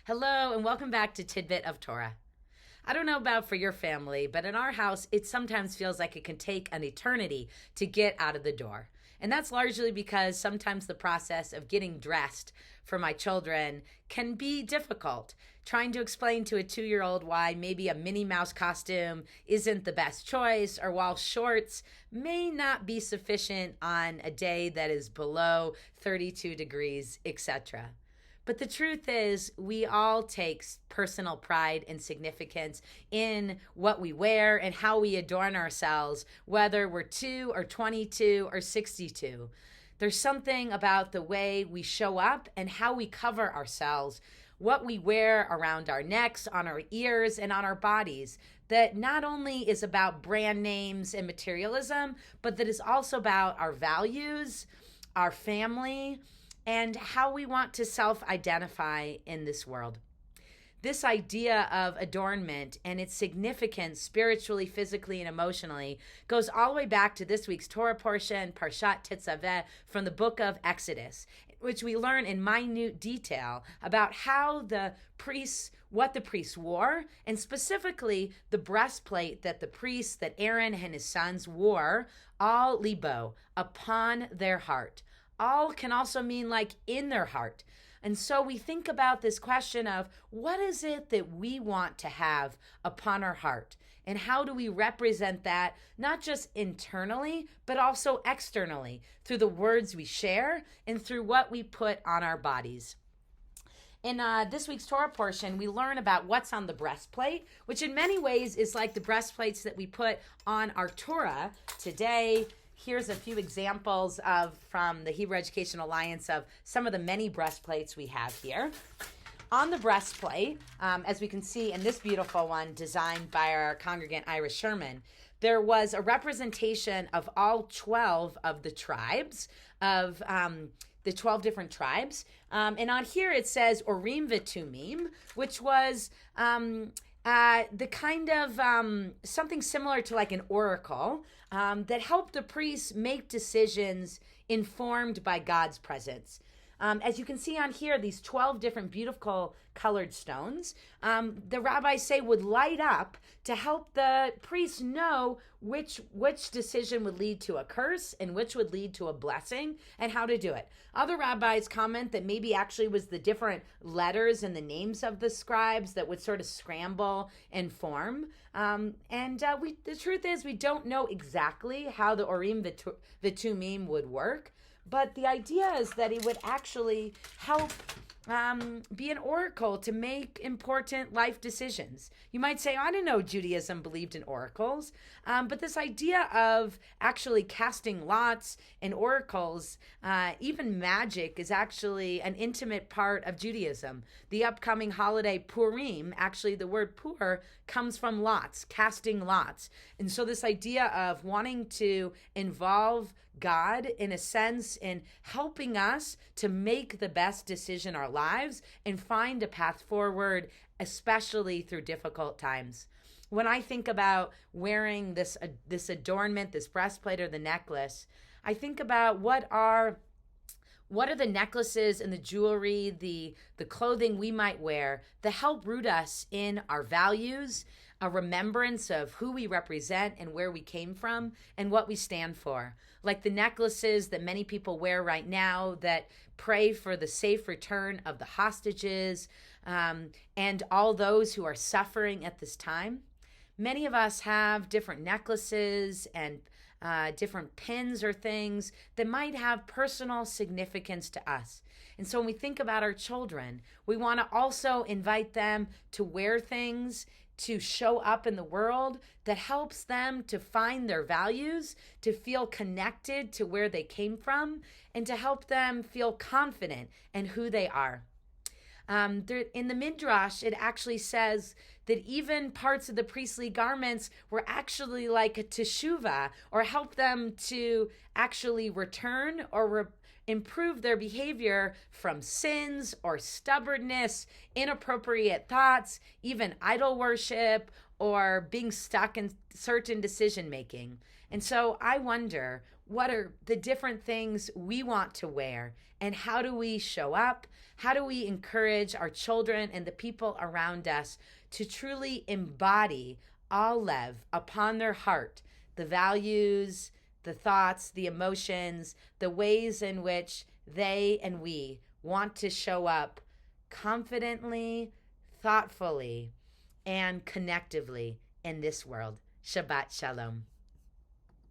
Hello, and welcome back to Tidbit of Torah. I don't know about for your family, but in our house, it sometimes feels like it can take an eternity to get out of the door. And that's largely because sometimes the process of getting dressed for my children can be difficult. Trying to explain to a 2-year-old why maybe a Minnie Mouse costume isn't the best choice, or why shorts may not be sufficient on a day that is below 32 degrees, etc. But the truth is, we all take personal pride and significance in what we wear and how we adorn ourselves, whether we're 2 or 22 or 62. There's something about the way we show up and how we cover ourselves, what we wear around our necks, on our ears, and on our bodies, that not only is about brand names and materialism, but that is also about our values, our family, and how we want to self-identify in this world. This idea of adornment and its significance spiritually, physically, and emotionally goes all the way back to this week's Torah portion, Parshat Tetzaveh, from the book of Exodus, in which we learn in minute detail about how what the priests wore, and specifically the breastplate that Aaron and his sons wore, al libo, upon their heart. All can also mean like in their heart. And so we think about this question of what is it that we want to have upon our heart? And how do we represent that, not just internally, but also externally, through the words we share and through what we put on our bodies? In this week's Torah portion, we learn about what's on the breastplate, which in many ways is like the breastplates that we put on our Torah today. Here's a few examples from the Hebrew Education Alliance of some of the many breastplates we have here. On the breastplate, as we can see in this beautiful one designed by our congregant Ira Sherman, there was a representation of all 12 of the tribes, of the 12 different tribes. And on here it says Urim v'Tumim, which was the kind of something similar to like an oracle that helped the priests make decisions informed by God's presence. As you can see on here, these 12 different beautiful colored stones, the rabbis say would light up to help the priests know which decision would lead to a curse and which would lead to a blessing and how to do it. Other rabbis comment that maybe actually was the different letters and the names of the scribes that would sort of scramble and form. The truth is we don't know exactly how the Urim v'Tumim would work. But the idea is that it would actually help be an oracle to make important life decisions. You might say, I didn't know Judaism believed in oracles. But this idea of actually casting lots and oracles, even magic, is actually an intimate part of Judaism. The upcoming holiday Purim, actually the word pur comes from lots, casting lots. And so this idea of wanting to involve God, in a sense, in helping us to make the best decision in our lives and find a path forward, especially through difficult times. When I think about wearing this adornment, this breastplate or the necklace, I think about what are the necklaces and the jewelry, the clothing we might wear that help root us in our values, a remembrance of who we represent and where we came from and what we stand for. Like the necklaces that many people wear right now that pray for the safe return of the hostages and all those who are suffering at this time. Many of us have different necklaces and different pins or things that might have personal significance to us. And so when we think about our children, we want to also invite them to wear things to show up in the world that helps them to find their values, to feel connected to where they came from, and to help them feel confident in who they are. In the Midrash, it actually says that even parts of the priestly garments were actually like a teshuvah, or help them to actually return or improve their behavior from sins or stubbornness, inappropriate thoughts, even idol worship, or being stuck in certain decision making. And so I wonder, what are the different things we want to wear, and how do we show up? How do we encourage our children and the people around us to truly embody all lev upon their heart, the values, the thoughts, the emotions, the ways in which they and we want to show up confidently, thoughtfully, and connectively in this world. Shabbat Shalom.